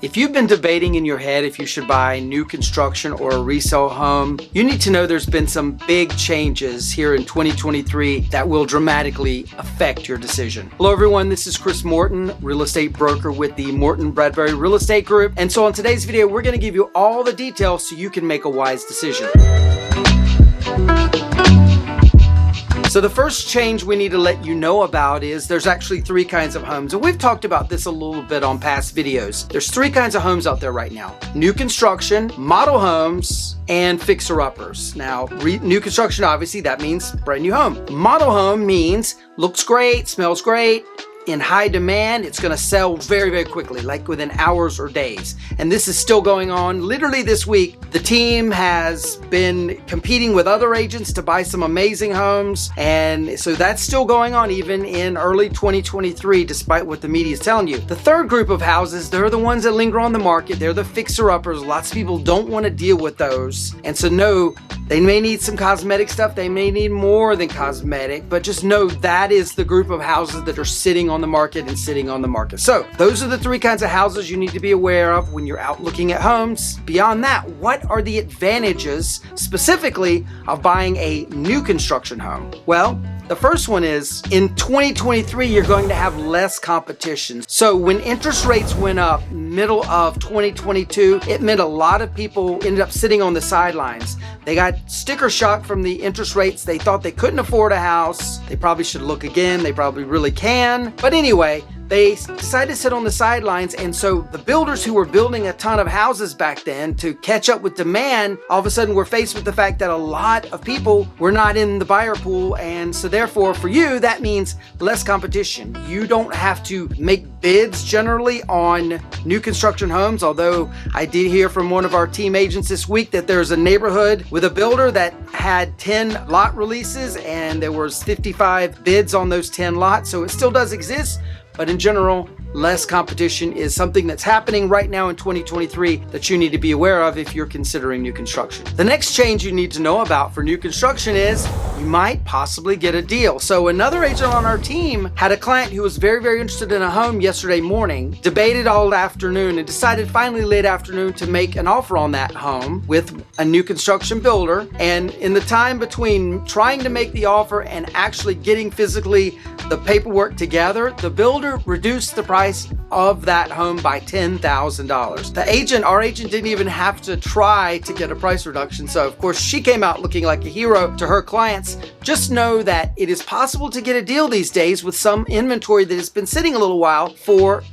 If you've been debating in your head if you should buy new construction or a resale home, you need to know there's been some big changes here in 2023 that will dramatically affect your decision. Hello everyone, this is Chris Morton, real estate broker with the Morton Bradbury Real Estate Group. And so on today's video, we're going to give you all the details so you can make a wise decision. So the first change we need to let you know about is there's actually three kinds of homes. And we've talked about this a little bit on past videos. There's three kinds of homes out there right now: new construction, model homes, and fixer-uppers. Now, new construction, obviously, that means brand new home. Model home means looks great, smells great, in high demand. It's going to sell very, very quickly, like within hours or days. And this is still going on. Literally this week, the team has been competing with other agents to buy some amazing homes. And so that's still going on even in early 2023, despite what the media is telling you. The third group of houses, they're the ones that linger on the market. They're the fixer-uppers. Lots of people don't want to deal with those. And so no, they may need some cosmetic stuff. They may need more than cosmetic, but just know that is the group of houses that are sitting on the market and sitting on the market. So those are the three kinds of houses you need to be aware of when you're out looking at homes. Beyond that, what are the advantages specifically of buying a new construction home? Well, the first one is in 2023, you're going to have less competition. So when interest rates went up middle of 2022, it meant a lot of people ended up sitting on the sidelines. They got sticker shock from the interest rates. They thought they couldn't afford a house. They probably should look again. They probably really can. But anyway, they decided to sit on the sidelines. And so the builders who were building a ton of houses back then to catch up with demand, all of a sudden were faced with the fact that a lot of people were not in the buyer pool. And so therefore for you, that means less competition. You don't have to make bids generally on new construction homes. Although I did hear from one of our team agents this week that there's a neighborhood with a builder that had 10 lot releases and there was 55 bids on those 10 lots. So it still does exist. But in general, less competition is something that's happening right now in 2023 that you need to be aware of if you're considering new construction. The next change you need to know about for new construction is you might possibly get a deal. So another agent on our team had a client who was very, very interested in a home yesterday morning, debated all afternoon, and decided finally late afternoon to make an offer on that home with a new construction builder. And in the time between trying to make the offer and actually getting physically the paperwork together, the builder reduced the price of that home by $10,000. Our agent didn't even have to try to get a price reduction. So of course she came out looking like a hero to her clients. Just know that it is possible to get a deal these days with some inventory that has been sitting a little while for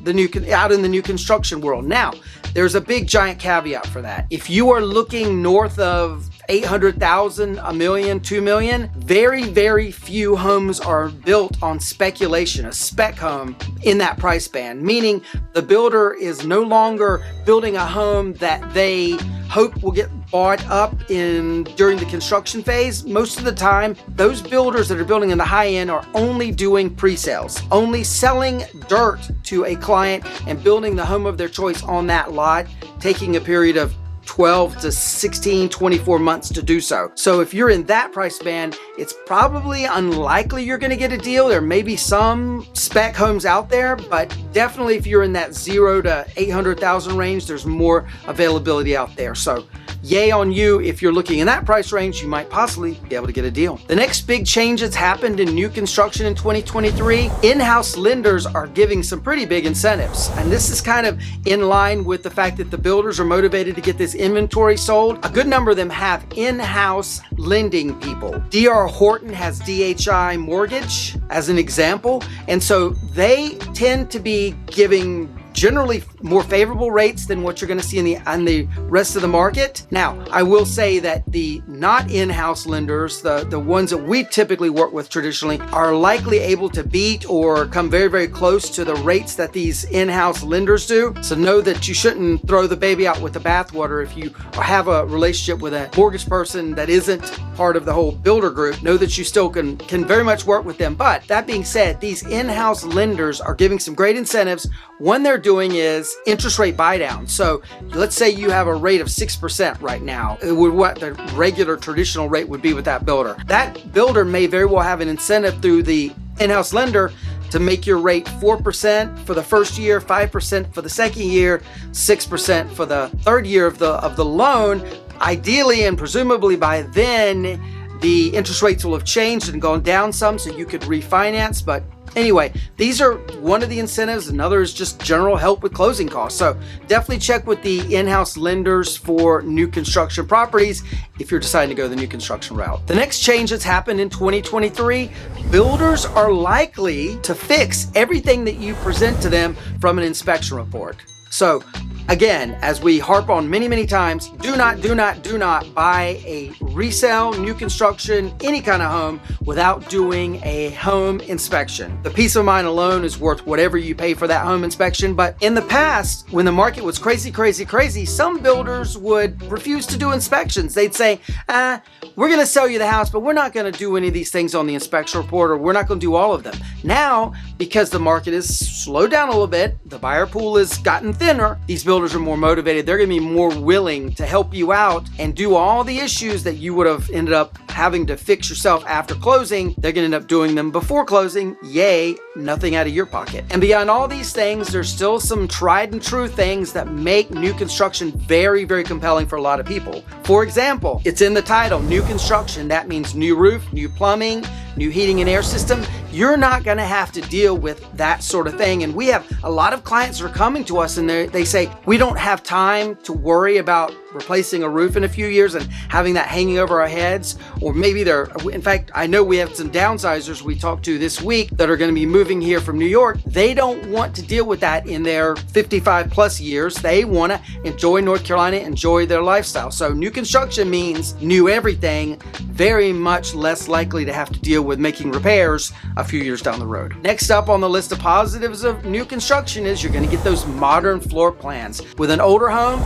out in the new construction world. Now, there's a big giant caveat for that. If you are looking north of 800,000, $1 million, $2 million, very, very few homes are built on speculation, a spec home in that price band, meaning the builder is no longer building a home that they hope will get bought up during the construction phase. Most of the time, those builders that are building in the high end are only doing pre-sales, only selling dirt to a client and building the home of their choice on that lot, taking a period of 12 to 16, 24 months to do so. So if you're in that price band, it's probably unlikely you're going to get a deal. There may be some spec homes out there, but definitely if you're in that 0 to 800,000 range, there's more availability out there. So yay on you. If you're looking in that price range, you might possibly be able to get a deal. The next big change that's happened in new construction in 2023, in-house lenders are giving some pretty big incentives. And this is kind of in line with the fact that the builders are motivated to get this inventory sold. A good number of them have in-house lending people. D.R. Horton has DHI Mortgage as an example. And so they tend to be giving generally more favorable rates than what you're going to see on the rest of the market. Now, I will say that the not in-house lenders, the ones that we typically work with traditionally, are likely able to beat or come very, very close to the rates that these in-house lenders do. So know that you shouldn't throw the baby out with the bathwater. If you have a relationship with a mortgage person that isn't part of the whole builder group, know that you still can very much work with them. But that being said, these in-house lenders are giving some great incentives. One they're doing is interest rate buy down. So let's say you have a rate of 6% right now, what the regular traditional rate would be with that builder. That builder may very well have an incentive through the in-house lender to make your rate 4% for the first year, 5% for the second year, 6% for the third year of the loan. Ideally and presumably by then, the interest rates will have changed and gone down some, so you could refinance. But anyway, these are one of the incentives. Another is just general help with closing costs. So definitely check with the in-house lenders for new construction properties if you're deciding to go the new construction route. The next change that's happened in 2023, builders are likely to fix everything that you present to them from an inspection report. So again, as we harp on many times, do not buy a resale, new construction, any kind of home without doing a home inspection. The peace of mind alone is worth whatever you pay for that home inspection. But in the past, when the market was crazy, some builders would refuse to do inspections. They'd say, we're going to sell you the house, but we're not going to do any of these things on the inspection report, or we're not going to do all of them. Now, because the market has slowed down a little bit, the buyer pool has gotten thinner, these builders are more motivated. They're going to be more willing to help you out and do all the issues that you would have ended up having to fix yourself after closing. They're going to end up doing them before closing. Yay, nothing out of your pocket. And beyond all these things, there's still some tried and true things that make new construction very compelling for a lot of people. For example, it's in the title, new construction. That means new roof, new plumbing, new heating and air system. You're not going to have to deal with that sort of thing. And we have a lot of clients that are coming to us and they say, we don't have time to worry about replacing a roof in a few years and having that hanging over our heads. Or maybe in fact, I know we have some downsizers we talked to this week that are going to be moving here from New York. They don't want to deal with that in their 55 plus years. They want to enjoy North Carolina, enjoy their lifestyle. So new construction means new everything, very much less likely to have to deal with making repairs a few years down the road. Next up on the list of positives of new construction is you're going to get those modern floor plans. With an older home,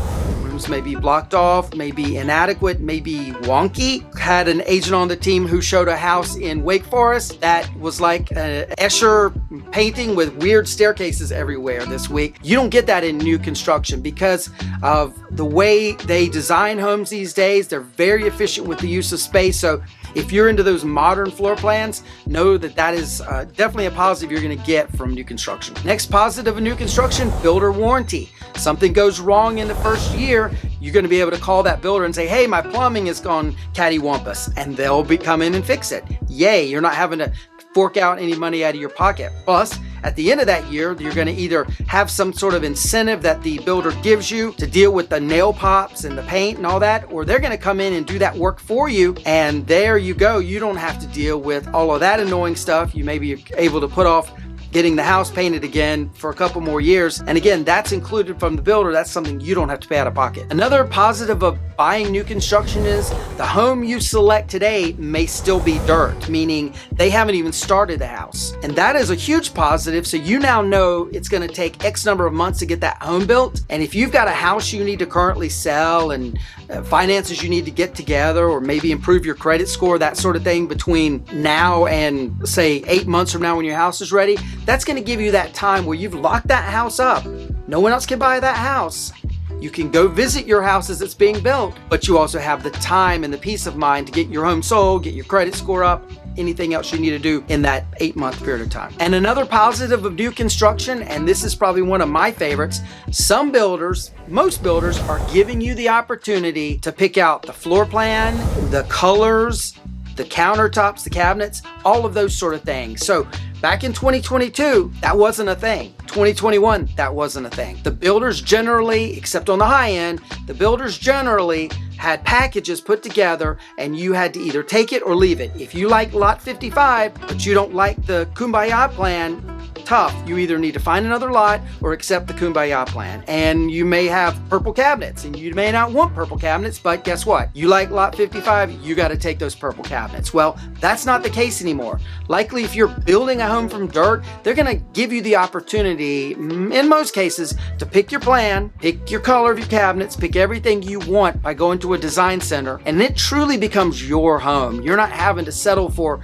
rooms may be blocked off, may be inadequate, may be wonky. Had an agent on the team who showed a house in Wake Forest that was like an Escher painting with weird staircases everywhere this week. You don't get that in new construction because of the way they design homes these days. They're very efficient with the use of space. So if you're into those modern floor plans, know that is definitely a positive you're going to get from new construction. Next positive of new construction, builder warranty. Something goes wrong in the first year, you're going to be able to call that builder and say, hey, my plumbing has gone cattywampus, and they'll come in and fix it. Yay, you're not having to fork out any money out of your pocket. Plus, at the end of that year, you're going to either have some sort of incentive that the builder gives you to deal with the nail pops and the paint and all that, or they're going to come in and do that work for you. And there you go. You don't have to deal with all of that annoying stuff. You may be able to put off getting the house painted again for a couple more years. And again, that's included from the builder. That's something you don't have to pay out of pocket. Another positive of buying new construction is the home you select today may still be dirt, meaning they haven't even started the house. And that is a huge positive. So you now know it's going to take X number of months to get that home built. And if you've got a house you need to currently sell and finances you need to get together, or maybe improve your credit score, that sort of thing, between now and say 8 months from now when your house is ready, that's going to give you that time where you've locked that house up. No one else can buy that house. You can go visit your house as it's being built, but you also have the time and the peace of mind to get your home sold, get your credit score up, anything else you need to do in that 8-month period of time. And another positive of new construction, and this is probably one of my favorites, some builders, most builders, are giving you the opportunity to pick out the floor plan, the colors, the countertops, the cabinets, all of those sort of things. So back in 2022, that wasn't a thing. 2021, that wasn't a thing. The builders generally, except on the high end, the builders generally had packages put together and you had to either take it or leave it. If you like lot 55, but you don't like the Kumbaya plan, tough. You either need to find another lot or accept the Kumbaya plan. And you may have purple cabinets and you may not want purple cabinets, but guess what? You like lot 55, you got to take those purple cabinets. Well, that's not the case anymore. Likely if you're building a home from dirt, they're going to give you the opportunity, in most cases, to pick your plan, pick your color of your cabinets, pick everything you want by going to a design center, and it truly becomes your home. You're not having to settle for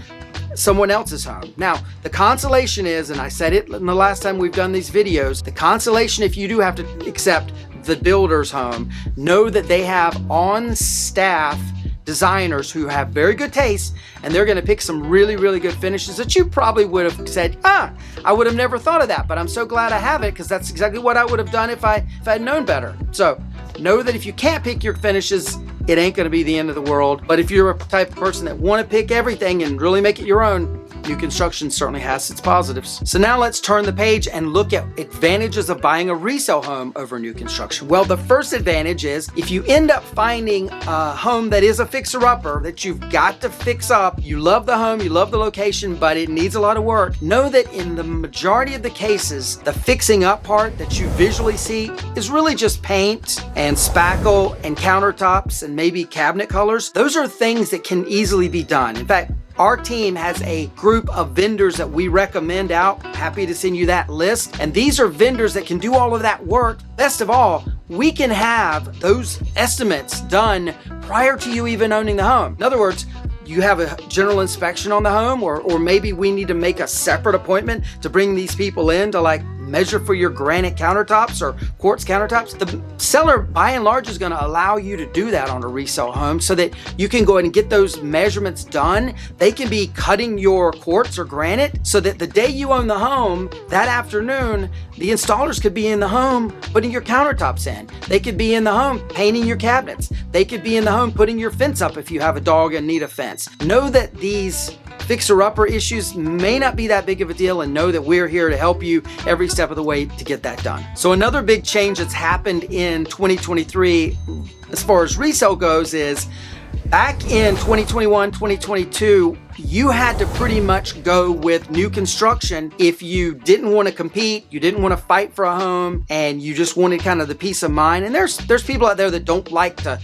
someone else's home. Now, the consolation is, and I said it in the last time we've done these videos, the consolation if you do have to accept the builder's home, know that they have on staff designers who have very good taste, and they're gonna pick some really, really good finishes that you probably would have said, I would have never thought of that, but I'm so glad I have it because that's exactly what I would have done if I had known better. So know that if you can't pick your finishes, it ain't gonna be the end of the world. But if you're a type of person that wanna pick everything and really make it your own, new construction certainly has its positives. So now let's turn the page and look at advantages of buying a resale home over new construction. Well, the first advantage is if you end up finding a home that is a fixer-upper that you've got to fix up, you love the home, you love the location, but it needs a lot of work, know that in the majority of the cases, the fixing up part that you visually see is really just paint and spackle and countertops and maybe cabinet colors. Those are things that can easily be done. In fact, our team has a group of vendors that we recommend out. Happy to send you that list. And these are vendors that can do all of that work. Best of all, we can have those estimates done prior to you even owning the home. In other words, you have a general inspection on the home, or maybe we need to make a separate appointment to bring these people in to like measure for your granite countertops or quartz countertops. The seller, by and large, is going to allow you to do that on a resale home so that you can go ahead and get those measurements done. They can be cutting your quartz or granite so that the day you own the home, that afternoon, the installers could be in the home putting your countertops in. They could be in the home painting your cabinets. They could be in the home putting your fence up if you have a dog and need a fence. Know that these fixer-upper issues may not be that big of a deal, and know that we're here to help you every step of the way to get that done. So another big change that's happened in 2023 as far as resale goes is back in 2021, 2022, you had to pretty much go with new construction if you didn't want to compete, you didn't want to fight for a home, and you just wanted kind of the peace of mind. And there's people out there that don't like to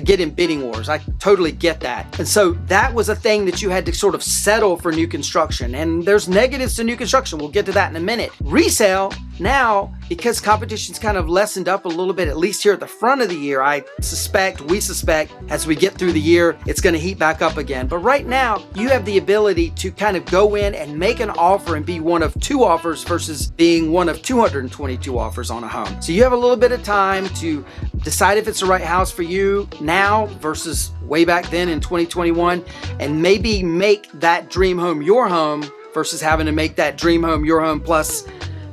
get in bidding wars. I totally get that. And so that was a thing that you had to sort of settle for new construction. And there's negatives to new construction. We'll get to that in a minute. Resale, now, because competition's kind of lessened up a little bit, at least here at the front of the year, we suspect, as we get through the year, it's going to heat back up again. But right now, you have the ability to kind of go in and make an offer and be one of 2 offers versus being one of 222 offers on a home. So you have a little bit of time to decide if it's the right house for you now versus way back then in 2021, and maybe make that dream home your home versus having to make that dream home your home plus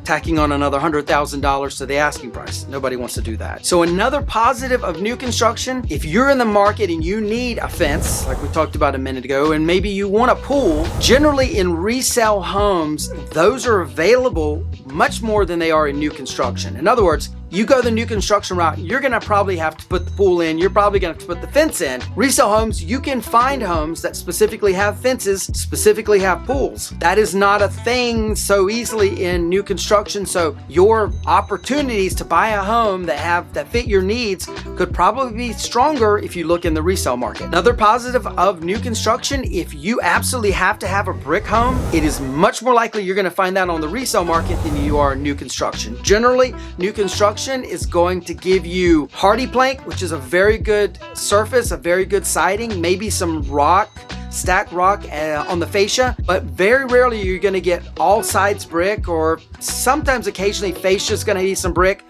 tacking on another $100,000 to the asking price. Nobody wants to do that. So another positive of new construction, if you're in the market and you need a fence, like we talked about a minute ago, and maybe you want a pool, generally in resale homes, those are available much more than they are in new construction. In other words, you go the new construction route, you're gonna probably have to put the pool in, you're probably gonna have to put the fence in. Resale homes, you can find homes that specifically have fences, specifically have pools. That is not a thing so easily in new construction, so your opportunities to buy a home that fit your needs could probably be stronger if you look in the resale market. Another positive of new construction, if you absolutely have to have a brick home, it is much more likely you're gonna find that on the resale market than you are in new construction. Generally, new construction is going to give you hardy plank, which is a very good surface, a very good siding, maybe some rock, stacked rock on the fascia, but very rarely you're going to get all sides brick, or sometimes occasionally fascia is going to be some brick,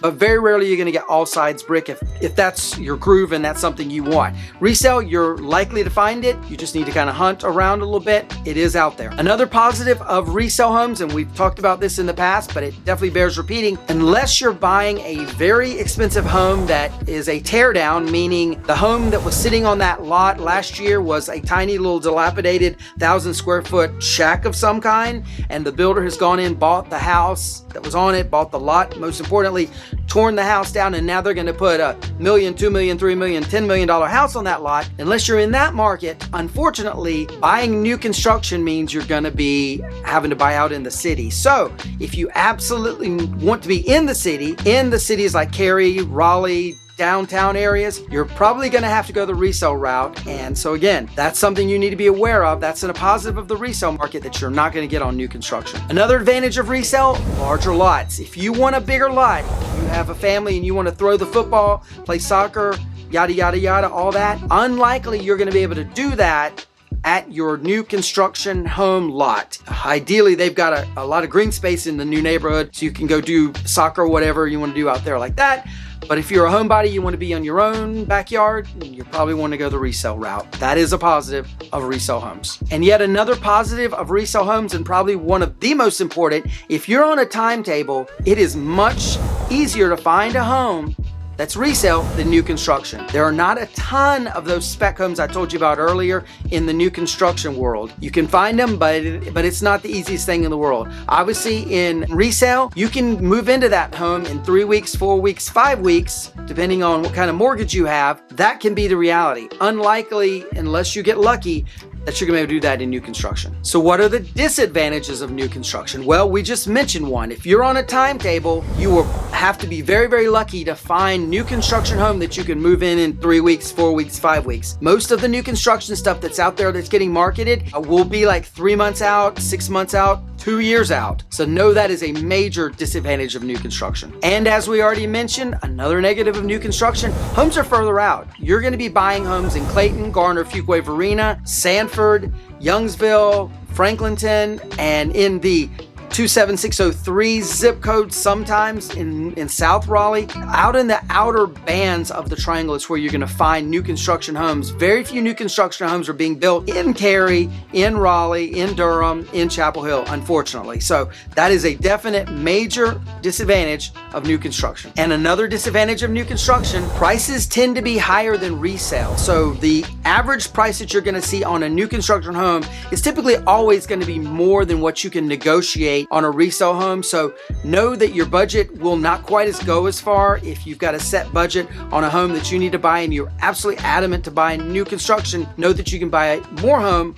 but very rarely you're going to get all sides brick if that's your groove and that's something you want. Resale, you're likely to find it. You just need to kind of hunt around a little bit. It is out there. Another positive of resale homes, and we've talked about this in the past, but it definitely bears repeating, unless you're buying a very expensive home that is a tear down, meaning the home that was sitting on that lot last year was a tiny little dilapidated 1,000 square foot shack of some kind, and the builder has gone in, bought the house that was on it, bought the lot, most importantly, torn the house down, and now they're going to put a $1 million, $2 million, $3 million, $10 million house on that lot. Unless you're in that market, unfortunately, buying new construction means you're going to be having to buy out in the city. So if you absolutely want to be in the cities like Cary, Raleigh, downtown areas, you're probably going to have to go the resale route. And so again, that's something you need to be aware of. That's a positive of the resale market that you're not going to get on new construction. Another advantage of resale, larger lots. If you want a bigger lot, you have a family and you want to throw the football, play soccer, yada, yada, yada, all that, unlikely you're going to be able to do that at your new construction home lot. Ideally, they've got a lot of green space in the new neighborhood, so you can go do soccer or whatever you want to do out there like that. But if you're a homebody, you want to be on your own backyard, you probably want to go the resale route. That is a positive of resale homes. And yet another positive of resale homes, and probably one of the most important, if you're on a timetable, it is much easier to find a home that's resale than new construction. There are not a ton of those spec homes I told you about earlier in the new construction world. You can find them, but it's not the easiest thing in the world. Obviously, in resale, you can move into that home in 3 weeks, 4 weeks, 5 weeks, depending on what kind of mortgage you have. That can be the reality. Unlikely, unless you get lucky, that you're gonna be able to do that in new construction. So what are the disadvantages of new construction? Well, we just mentioned one. If you're on a timetable, you will have to be very, very lucky to find new construction home that you can move in 3 weeks, 4 weeks, 5 weeks. Most of the new construction stuff that's out there that's getting marketed will be like 3 months out, 6 months out, 2 years out. So know that is a major disadvantage of new construction. And as we already mentioned, another negative of new construction, homes are further out. You're gonna be buying homes in Clayton, Garner, Fuquay, Varina, Sanford, Youngsville, Franklinton, and in the 27603 zip code, sometimes in South Raleigh. Out in the outer bands of the triangle is where you're going to find new construction homes. Very few new construction homes are being built in Cary, in Raleigh, in Durham, in Chapel Hill, unfortunately. So that is a definite major disadvantage of new construction. And another disadvantage of new construction, prices tend to be higher than resale. So the average price that you're going to see on a new construction home is typically always going to be more than what you can negotiate on a resale home. So know that your budget will not quite go as far if you've got a set budget on a home that you need to buy and you're absolutely adamant to buy new construction. Know that you can buy more home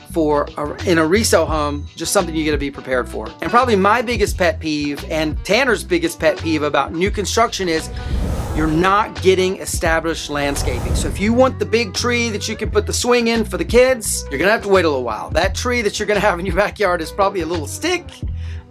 in a resale home, just something you got to be prepared for. And probably my biggest pet peeve and Tanner's biggest pet peeve about new construction is you're not getting established landscaping. So if you want the big tree that you can put the swing in for the kids, you're gonna have to wait a little while. That tree that you're gonna have in your backyard is probably a little stick,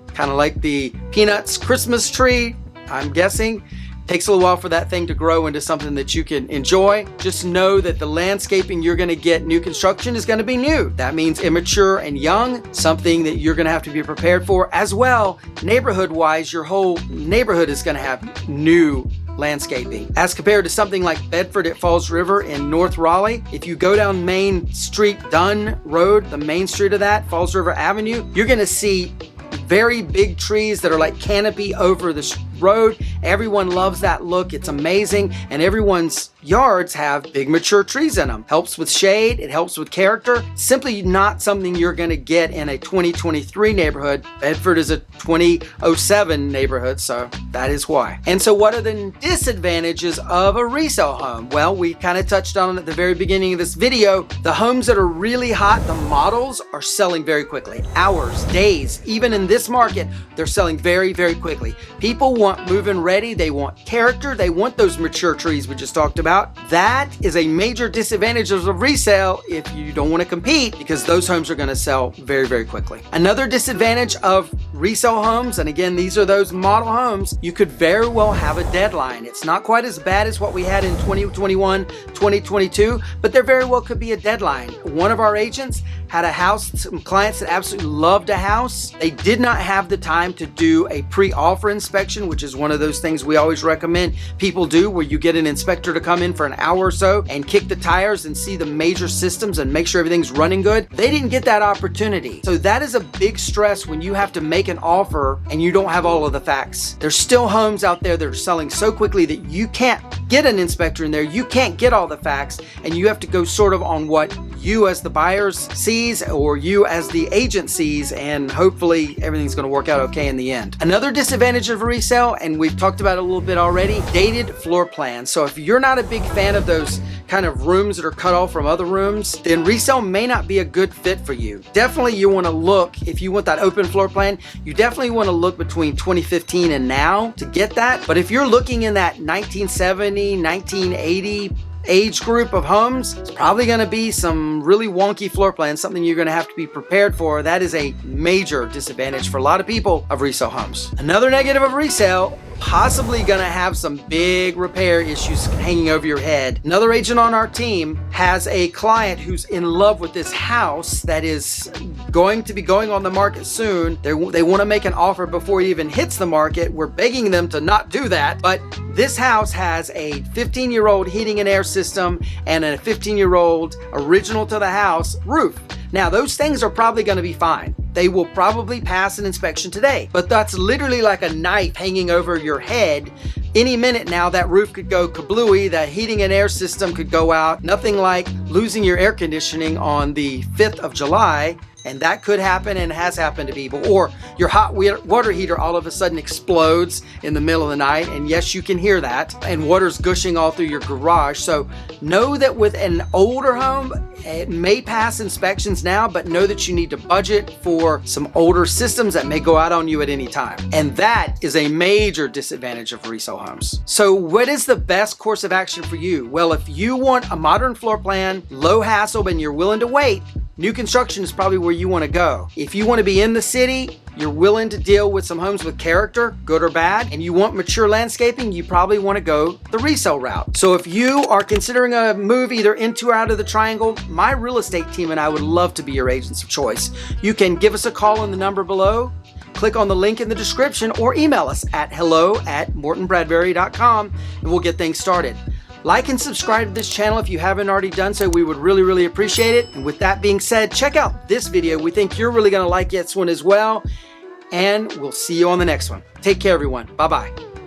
kind of like the Peanuts Christmas tree, I'm guessing. Takes a little while for that thing to grow into something that you can enjoy. Just know that the landscaping you're gonna get new construction is gonna be new. That means immature and young, something that you're gonna have to be prepared for as well. Neighborhood-wise, your whole neighborhood is gonna have new landscaping. As compared to something like Bedford at Falls River in North Raleigh, if you go down Main Street, Dunn Road, the main street of that, Falls River Avenue, you're gonna see very big trees that are like canopy over the road. Everyone loves that look. It's amazing. And everyone's yards have big mature trees in them. Helps with shade. It helps with character. Simply not something you're going to get in a 2023 neighborhood. Bedford is a 2007 neighborhood, so that is why. And so what are the disadvantages of a resale home? Well, we kind of touched on it at the very beginning of this video. The homes that are really hot, the models are selling very quickly. Hours, days, even in this market, they're selling very, very quickly. People want move-in ready. They want character. They want those mature trees we just talked about. That is a major disadvantage of resale if you don't want to compete, because those homes are going to sell very, very quickly. Another disadvantage of resale homes, and again, these are those model homes, you could very well have a deadline. It's not quite as bad as what we had in 2021, 2022, but there very well could be a deadline. One of our agents had a house, some clients that absolutely loved a house. They did not have the time to do a pre-offer inspection, which is one of those things we always recommend people do, where you get an inspector to come in for an hour or so and kick the tires and see the major systems and make sure everything's running good. They didn't get that opportunity. So that is a big stress when you have to make an offer and you don't have all of the facts. There's still homes out there that are selling so quickly that you can't get an inspector in there, you can't get all the facts, and you have to go sort of on what you as the buyers sees or you as the agent sees, and hopefully everything's going to work out okay in the end. Another disadvantage of resale, and we've talked about it a little bit already, dated floor plans. So if you're not a big fan of those kind of rooms that are cut off from other rooms, then resale may not be a good fit for you. Definitely you want to look, if you want that open floor plan, you definitely want to look between 2015 and now to get that. But if you're looking in that 1970, 1980 age group of homes, it's probably going to be some really wonky floor plans, something you're going to have to be prepared for. That is a major disadvantage for a lot of people of resale homes. Another negative of resale, possibly going to have some big repair issues hanging over your head. Another agent on our team has a client who's in love with this house that is going to be going on the market soon. They want to make an offer before it even hits the market. We're begging them to not do that. But this house has a 15-year-old heating and air system and a 15-year-old original to the house roof. Now, those things are probably going to be fine. They will probably pass an inspection today, but that's literally like a knife hanging over your head. Any minute now, that roof could go kablooey, that heating and air system could go out. Nothing like losing your air conditioning on the 5th of July. And that could happen and has happened to people. Or your hot water heater all of a sudden explodes in the middle of the night. And yes, you can hear that. And water's gushing all through your garage. So know that with an older home, it may pass inspections now, but know that you need to budget for some older systems that may go out on you at any time. And that is a major disadvantage of resale homes. So what is the best course of action for you? Well, if you want a modern floor plan, low hassle, and you're willing to wait, new construction is probably where you want to go. If you want to be in the city, you're willing to deal with some homes with character, good or bad, and you want mature landscaping, you probably want to go the resale route. So if you are considering a move either into or out of the triangle, my real estate team and I would love to be your agents of choice. You can give us a call on the number below, click on the link in the description, or email us at hello@mortonbradbury.com and we'll get things started. Like and subscribe to this channel if you haven't already done so. We would really appreciate it. And with that being said, check out this video. We think you're really going to like this one as well. And we'll see you on the next one. Take care, everyone. Bye-bye.